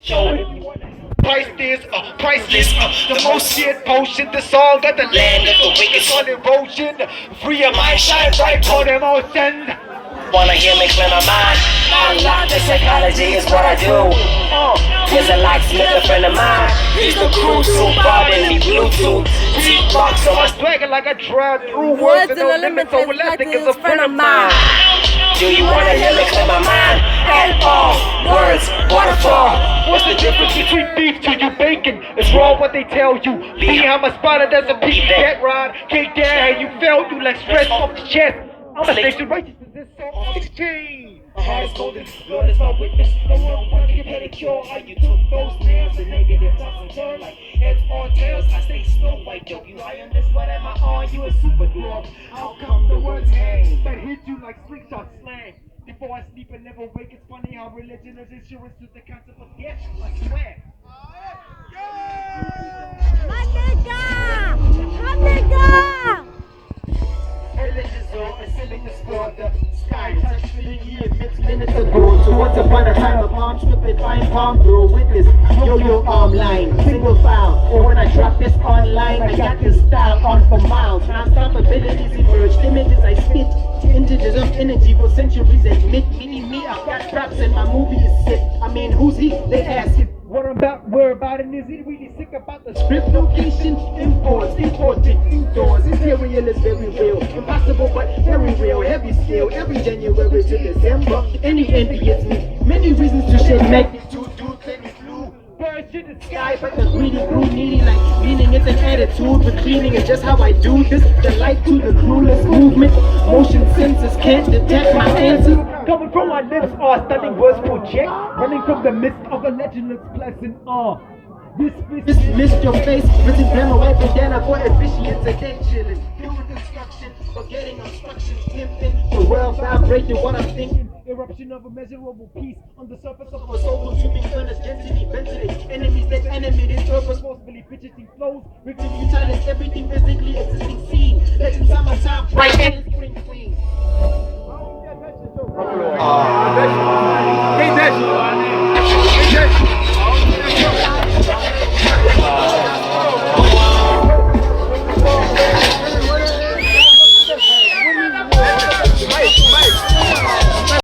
Priceless, priceless, the most shit potion, the song of the land of the wicked, on erosion, free your mind, shine bright, for emotions. Wanna hear me clear my mind? Unlock the psychology is what I do. Here's a locksmith, a friend of mine. He's the crew, too bob in me Bluetooth. T-box on my swagger like I drive through words and no limits, so elastic is a friend of mine. Do you wanna hear me clear my mind? And all words, waterfall. What's the difference between beef to you bacon? It's wrong what they tell you. Behind my spotter, there's a piece of that rod. Can't dare how you felt, you like stress off the chest. I'm a station righteousness, this so off the chain. My heart is golden, Lord is my witness. No one can pedicure how you took those nails. The negative thoughts and turn like heads or tails. I stay snow white, dope. You high on this, what am I on? You a super dwarf. How come the words hang? That hit you like slingshot slang. Before I sleep and never wake, it's funny how religion is insurance to the concept of death. I swear. My nigga! Religious or a silly sport, the sky touched for the year, minutes ago. So once upon a time, a palm strip and fine palm grow. Witness yo-yo arm line, single file. And when I drop this online, I got this style on for miles. Non-stop abilities emerge, images I spit. Integers of energy for centuries admit me. I've got traps and my movie is sick. I mean, who's he? They ask it. What about, where about, and is he really sick about the script location? Imports, imported indoors. Imperial is very real. Impossible, but very real. Heavy scale, every January to December. Any envy it's me. Many reasons to shed magnitude. Dude, let me flew. Birds to the sky, but the greedy grew needy like meaning it's an attitude. But cleaning is just how I do this. The light to the clueless movement. Motion sensors can't detect my answers. Coming from my lips are stunning words project. Running from the mist of a legendless pleasant awe. This missed your face. Written grammar, white bandana for efficiency. Dead chilling. Filled with instruction. Forgetting instructions. Pimping. The world vibrating what I'm thinking. Eruption of a measurable peace on the surface of a soul consuming furnace. Density, ventilate. Enemies that animate his purpose. Forcefully fidgeting flows. Victim, you silence everything physically existing seen. Legends on my top. Right.